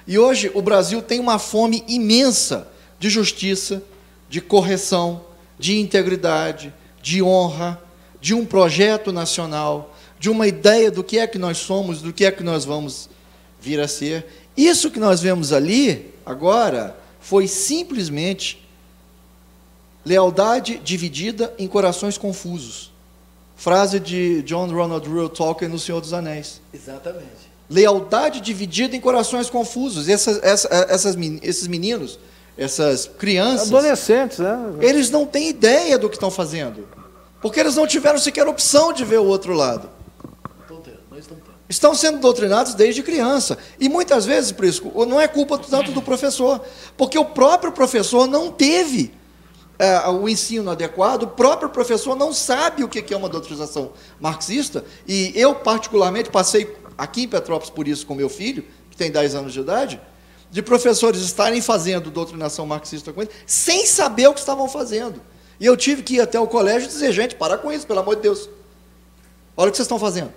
E hoje o Brasil tem uma fome imensa de justiça, de correção, de integridade, de honra, de um projeto nacional, de uma ideia do que é que nós somos, do que é que nós vamos vir a ser. Isso que nós vemos ali, agora, foi simplesmente lealdade dividida em corações confusos. Frase de John Ronald Reuel Tolkien no Senhor dos Anéis. Exatamente. Lealdade dividida em corações confusos. Esses meninos, essas crianças... Adolescentes, né? Eles não têm ideia do que estão fazendo. Porque eles não tiveram sequer opção de ver o outro lado. Estão sendo doutrinados desde criança. E muitas vezes, Prisco, não é culpa tanto do professor, porque o próprio professor não teve o ensino adequado, o próprio professor não sabe o que é uma doutrinação marxista, e eu, particularmente, passei aqui em Petrópolis por isso com meu filho, que tem 10 anos de idade, de professores estarem fazendo doutrinação marxista com ele, sem saber o que estavam fazendo. E eu tive que ir até o colégio e dizer, gente, para com isso, pelo amor de Deus. Olha o que vocês estão fazendo.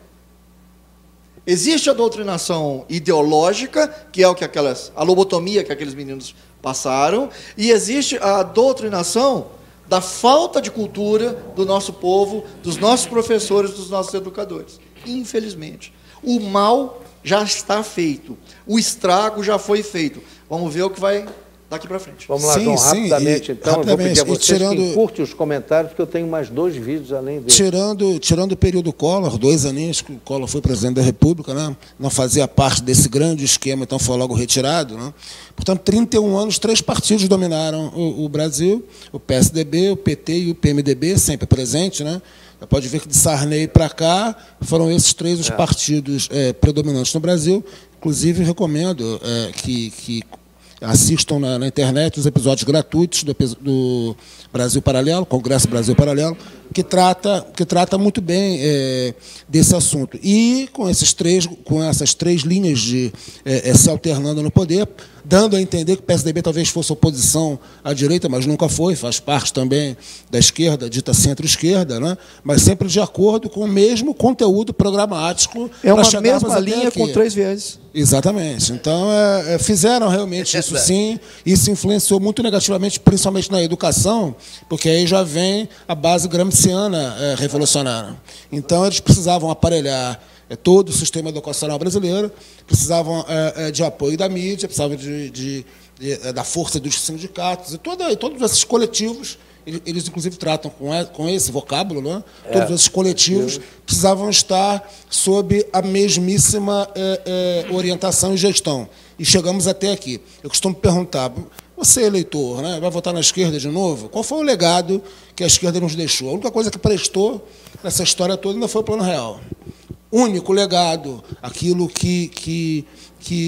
Existe a doutrinação ideológica, que é o que a lobotomia que aqueles meninos passaram, e existe a doutrinação da falta de cultura do nosso povo, dos nossos professores, dos nossos educadores. Infelizmente. O mal já está feito. O estrago já foi feito. Vamos ver o que vai daqui para frente. Vamos lá, João, rapidamente, então. Rapidamente. Eu vou pedir a vocês que curtem os comentários, porque eu tenho mais 2 vídeos além dele. Tirando o período Collor, 2 aninhos que o Collor foi presidente da República, né? Não fazia parte desse grande esquema, então foi logo retirado. Né? Portanto, 31 anos, 3 partidos dominaram o Brasil, o PSDB, o PT e o PMDB, sempre presente, né? Pode ver que de Sarney para cá foram esses 3 os partidos predominantes no Brasil. Inclusive, recomendo que assistam na internet os episódios gratuitos do Brasil Paralelo, Congresso Brasil Paralelo, que trata muito bem desse assunto. E com essas três linhas se alternando no poder, dando a entender que o PSDB talvez fosse oposição à direita, mas nunca foi, faz parte também da esquerda, dita centro-esquerda, né? Mas sempre de acordo com o mesmo conteúdo programático. É uma mesma linha com 3 vezes. Exatamente. Então, fizeram realmente isso sim, isso influenciou muito negativamente, principalmente na educação, porque aí já vem a base gramsciana revolucionária. Então, eles precisavam aparelhar todo o sistema educacional brasileiro, precisavam de apoio da mídia, precisavam da força dos sindicatos, e todos esses coletivos, eles inclusive tratam com esse vocábulo, né? Todos esses coletivos precisavam estar sob a mesmíssima orientação e gestão. E chegamos até aqui. Eu costumo perguntar, você, eleitor, né, vai votar na esquerda de novo? Qual foi o legado que a esquerda nos deixou? A única coisa que prestou nessa história toda ainda foi o Plano Real. Único legado, aquilo que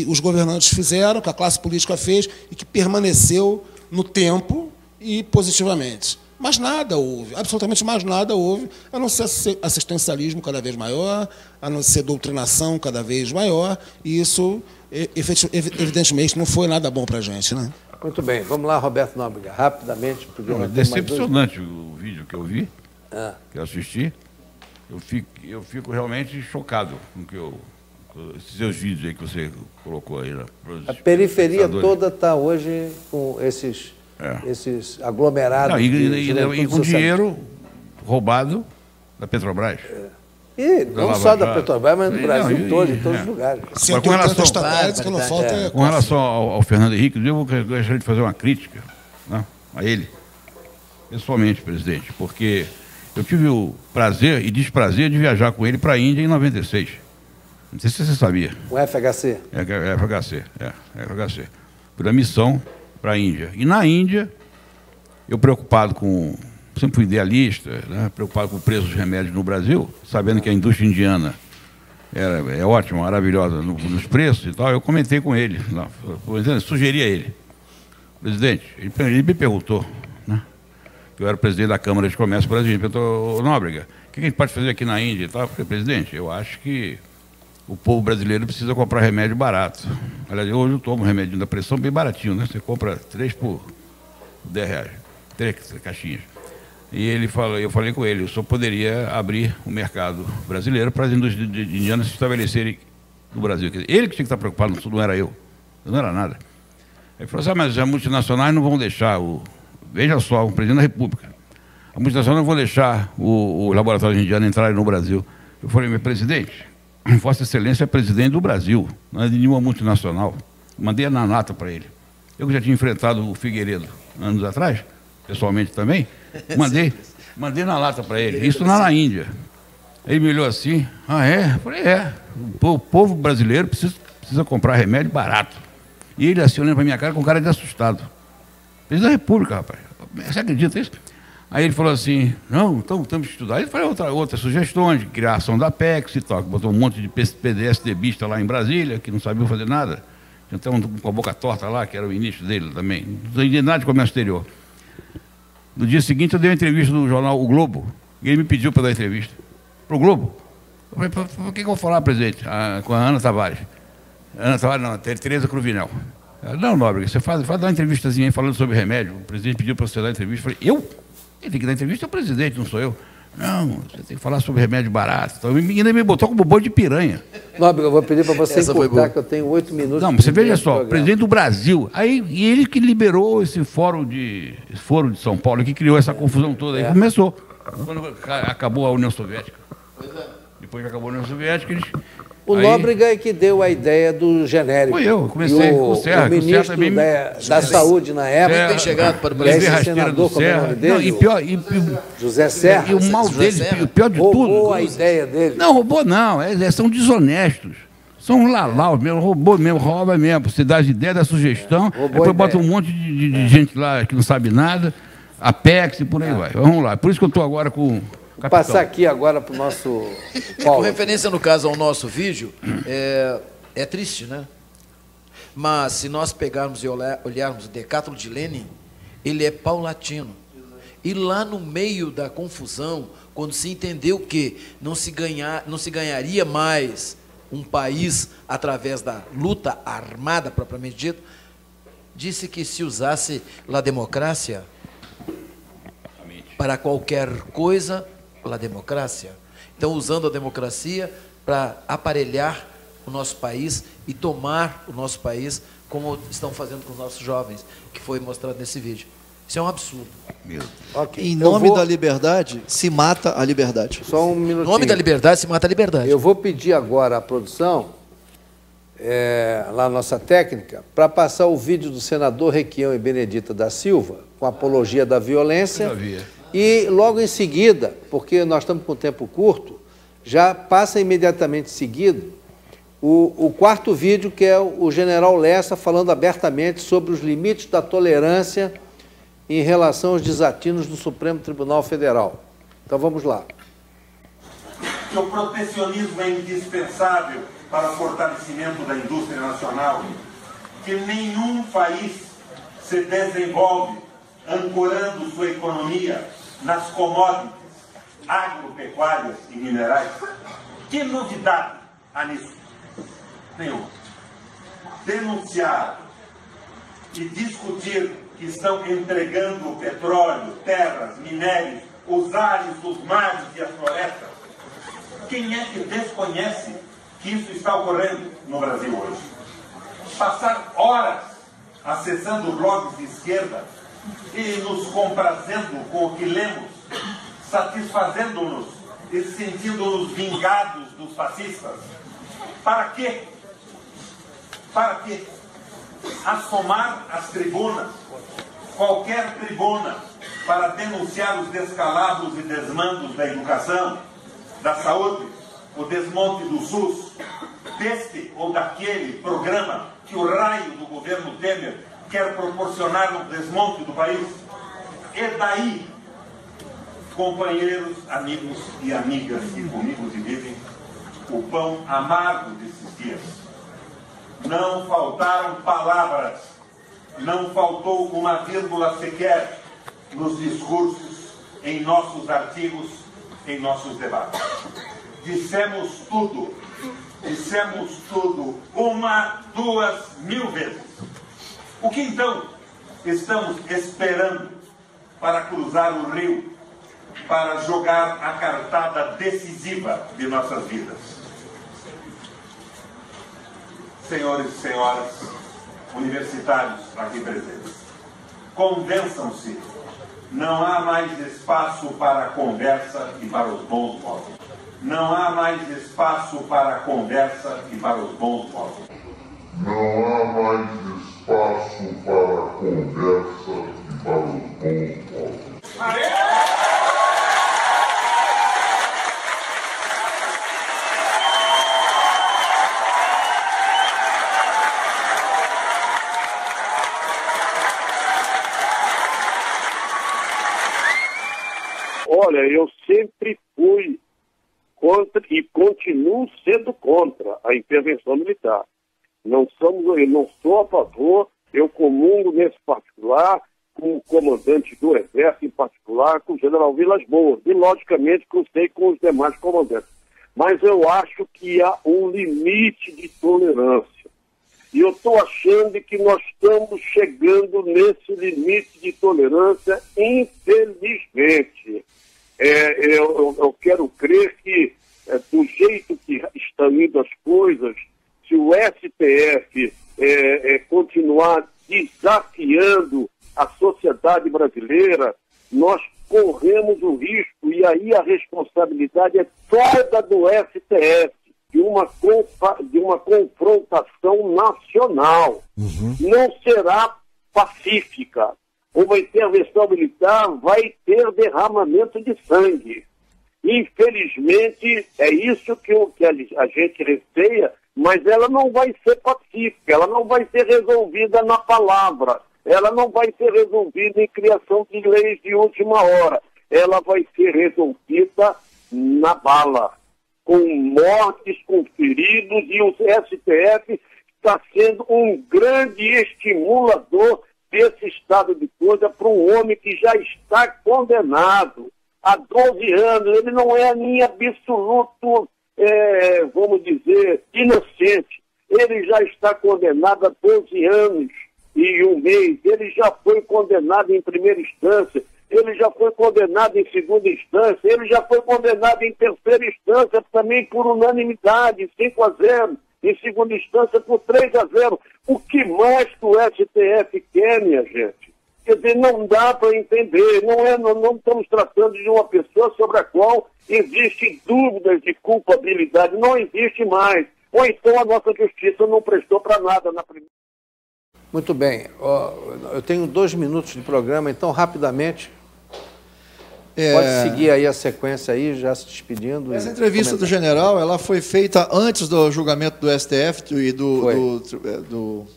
os governantes fizeram, que a classe política fez e que permaneceu no tempo e positivamente. Mas nada houve, absolutamente mais nada houve, a não ser assistencialismo cada vez maior, a não ser doutrinação cada vez maior, e isso, evidentemente, não foi nada bom para a gente, né? Muito bem, vamos lá, Roberto Nóbrega, rapidamente. É decepcionante o vídeo que eu vi, que eu assisti. Eu fico realmente chocado com esses seus vídeos aí que você colocou aí. A periferia toda está hoje com esses aglomerados. Não, e com dinheiro roubado da Petrobras. E não só da Petrobras, mas no Brasil todo, em todos os lugares. Com relação ao Fernando Henrique, eu gostaria de fazer uma crítica, né, a ele, pessoalmente, presidente, porque eu tive o prazer e desprazer de viajar com ele para a Índia em 96. Não sei se você sabia. O FHC? FHC. Por a missão para a Índia. E na Índia, eu preocupado com... Sempre fui idealista, né, preocupado com o preço dos remédios no Brasil, sabendo que a indústria indiana é ótima, maravilhosa nos preços e tal, eu comentei com ele, sugeri a ele. Presidente, ele me perguntou, né, que eu era presidente da Câmara de Comércio Brasileira, ele perguntou, Nóbrega, o que a gente pode fazer aqui na Índia e tal? Eu falei, presidente, eu acho que o povo brasileiro precisa comprar remédio barato. Aliás, hoje eu tomo remédio da pressão bem baratinho, né? Você compra 3 por R$10, 3 caixinhas. E eu falei com ele, o senhor poderia abrir o mercado brasileiro para as indústrias indianas se estabelecerem do Brasil. Ele que tinha que estar preocupado, não era eu. Eu não era nada. Ele falou assim, mas as multinacionais não vão deixar veja só, o presidente da República. As multinacionais não vão deixar o laboratório de indiano entrarem no Brasil. Eu falei, meu presidente, Vossa Excelência é presidente do Brasil, não é de nenhuma multinacional. Mandei na nata para ele. Eu que já tinha enfrentado o Figueiredo anos atrás, pessoalmente também, mandei na lata para ele. Isso lá na Índia. Ele me olhou assim, é? Eu falei, o povo brasileiro precisa comprar remédio barato. E ele assim, olhando para minha cara com cara de assustado. Presidente da República, rapaz. Você acredita nisso? Aí ele falou assim, não, então temos que estudar. Ele falou outras sugestões, de criação da PEX e tal, que botou um monte de PDSDBista lá em Brasília, que não sabiam fazer nada. Então, com a boca torta lá, que era o ministro dele também. Não tinha nada de comércio exterior. No dia seguinte, eu dei uma entrevista no jornal O Globo, e ele me pediu para dar entrevista. Para o Globo. Eu falei, por que eu vou falar, presidente? Com a Ana Tavares. Ana Tavares não, Tereza Cruvinel. Ela, não, Nóbrega, você faz dar uma entrevistazinha aí falando sobre remédio. O presidente pediu para você dar entrevista. Eu falei, eu? Ele tem que dar entrevista ao presidente, não sou eu. Não, você tem que falar sobre remédio barato. Então, ainda me botou como boi de piranha. Nóbrega, eu vou pedir para você encurtar, que eu tenho 8 minutos. Não, você veja só, presidente do Brasil. Aí, e ele que liberou esse fórum de São Paulo, que criou essa confusão toda. Aí começou, quando acabou a União Soviética. Pois é. Depois que acabou a União Soviética, eles... O Nóbrega é que deu a ideia do genérico. Foi eu comecei com o Serra. O ministro da Saúde na época. Tem chegado para o Brasil. Esse senador, como é o nome dele? José Serra. E o mal dele, o pior de tudo. Roubou a ideia dele. Não, roubou não. São desonestos. São lalaus mesmo, roubou mesmo, rouba mesmo. Você dá as ideias, dá sugestão, depois bota um monte de gente lá que não sabe nada, a PEX e por aí vai. Vamos lá. Por isso que eu estou agora com... Vou passar aqui agora para o nosso Paulo. Com referência, no caso, ao nosso vídeo, é triste, né? Mas se nós pegarmos e olharmos o Decátulo de Lenin, ele é paulatino. E lá no meio da confusão, quando se entendeu que não se ganharia mais um país através da luta armada, propriamente dito, disse que se usasse a democracia para qualquer coisa, a democracia. Então, usando a democracia para aparelhar o nosso país e tomar o nosso país, como estão fazendo com os nossos jovens, que foi mostrado nesse vídeo. Isso é um absurdo. Okay. Em nome da liberdade, se mata a liberdade. Só um minutinho. Em nome da liberdade, se mata a liberdade. Eu vou pedir agora à produção, lá a nossa técnica, para passar o vídeo do senador Requião e Benedita da Silva, com apologia da violência. E logo em seguida, porque nós estamos com tempo curto, já passa imediatamente seguido o quarto vídeo, que é o general Lessa falando abertamente sobre os limites da tolerância em relação aos desatinos do Supremo Tribunal Federal. Então vamos lá. Que o protecionismo é indispensável para o fortalecimento da indústria nacional, que nenhum país se desenvolve ancorando sua economia nas commodities agropecuárias e minerais. Que novidade há nisso? Nenhuma. Denunciar e discutir que estão entregando petróleo, terras, minérios, os ares, os mares e as florestas. Quem é que desconhece que isso está ocorrendo no Brasil hoje? Passar horas acessando blogs de esquerda e nos comprazendo com o que lemos, satisfazendo-nos e sentindo-nos vingados dos fascistas. Para quê? Para quê? Assomar as tribunas, qualquer tribuna, para denunciar os descalabros e desmandos da educação, da saúde, o desmonte do SUS, deste ou daquele programa que o raio do governo Temer quer proporcionar no desmonte do país. E daí, companheiros, amigos e amigas que comigo dividem o pão amargo desses dias, não faltaram palavras, não faltou uma vírgula sequer nos discursos, em nossos artigos, em nossos debates. Dissemos tudo, uma, duas, 1000 vezes. O que então estamos esperando para cruzar o rio, para jogar a cartada decisiva de nossas vidas? senhores e senhoras universitários aqui presentes, convençam-se, não há mais espaço para a conversa e para os bons modos. Não há mais espaço para a conversa e para os bons modos. Não há mais espaço para a conversa e para os bons modos. Olha, eu sempre fui contra e continuo sendo contra a intervenção militar. Eu não sou a favor, eu comungo nesse particular com o comandante do Exército em particular, com o general Vilas Boas, e logicamente cruzei com os demais comandantes. Mas eu acho que há um limite de tolerância. E eu estou achando que nós estamos chegando nesse limite de tolerância, infelizmente. Eu quero crer que, do jeito que estão indo as coisas, se o STF continuar desafiando a sociedade brasileira, nós corremos o risco, e aí a responsabilidade é toda do STF, de uma confrontação nacional. Não será pacífica. Uma intervenção militar vai ter derramamento de sangue. Infelizmente, é isso que a gente receia, mas ela não vai ser pacífica, ela não vai ser resolvida na palavra, ela não vai ser resolvida em criação de leis de última hora, ela vai ser resolvida na bala, com mortes, com feridos, e o STF está sendo um grande estimulador desse estado de coisa para um homem que já está condenado há 12 anos. Ele não é nem absoluto, vamos dizer, inocente. Ele já está condenado há 12 anos e um mês. Ele já foi condenado em primeira instância, ele já foi condenado em segunda instância, ele já foi condenado em terceira instância também por unanimidade, 5-0. Em segunda instância por 3-0. O que mais que o STF quer, minha gente? Quer dizer, não dá para entender. Não estamos tratando de uma pessoa sobre a qual existem dúvidas de culpabilidade. Não existe mais. Ou então a nossa justiça não prestou para nada na primeira. Muito bem. Eu tenho 2 minutos de programa, então rapidamente. Pode seguir aí a sequência aí, já se despedindo. Essa entrevista do general, ela foi feita antes do julgamento do STF e do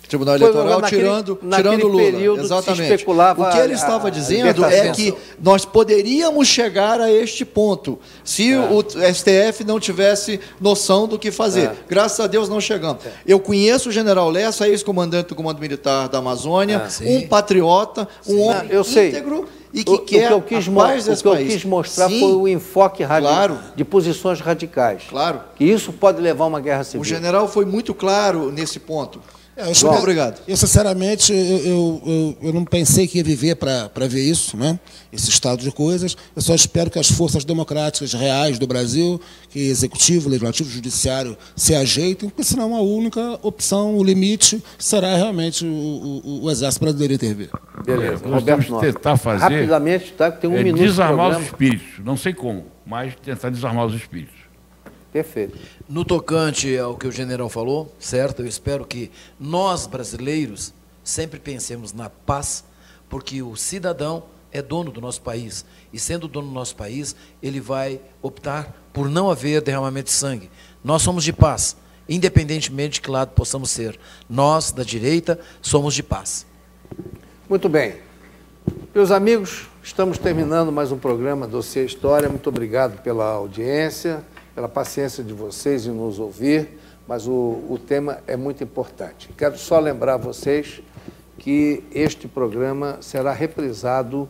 Tribunal Eleitoral, tirando o Lula. Período exatamente. O que ele estava dizendo é que nós poderíamos chegar a este ponto se o STF não tivesse noção do que fazer. Graças a Deus não chegamos. Eu conheço o general Lessa, ex-comandante do Comando Militar da Amazônia, um patriota, um homem íntegro e que quer a paz desse país. O que eu quis mostrar foi o enfoque de posições radicais. Claro. Que isso pode levar a uma guerra civil. O general foi muito claro nesse ponto. Muito obrigado. Eu, sinceramente, eu não pensei que ia viver para ver isso, né? Esse estado de coisas. Eu só espero que as forças democráticas reais do Brasil, que executivo, legislativo, judiciário, se ajeitem, porque senão a única opção, o limite, será realmente o Exército Brasileiro intervir. Beleza. Nós temos que tentar fazer... Rapidamente, tá? Tem 1 minuto desarmar os espíritos. Não sei como, mas tentar desarmar os espíritos. Perfeito. No tocante ao que o general falou, certo? Eu espero que nós, brasileiros, sempre pensemos na paz, porque o cidadão é dono do nosso país. E sendo dono do nosso país, ele vai optar por não haver derramamento de sangue. Nós somos de paz, independentemente de que lado possamos ser. Nós, da direita, somos de paz. Muito bem. Meus amigos, estamos terminando mais um programa Dossiê História. Muito obrigado pela audiência, pela paciência de vocês em nos ouvir, mas o tema é muito importante. Quero só lembrar vocês que este programa será reprisado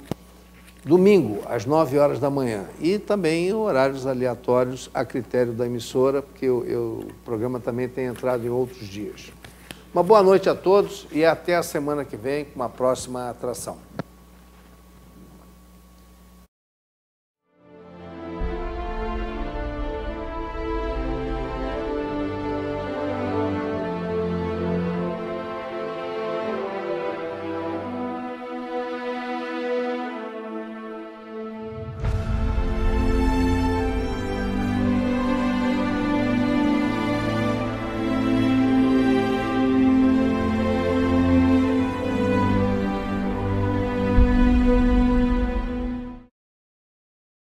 domingo, às 9 horas da manhã, e também em horários aleatórios a critério da emissora, porque o programa também tem entrado em outros dias. Uma boa noite a todos e até a semana que vem com uma próxima atração.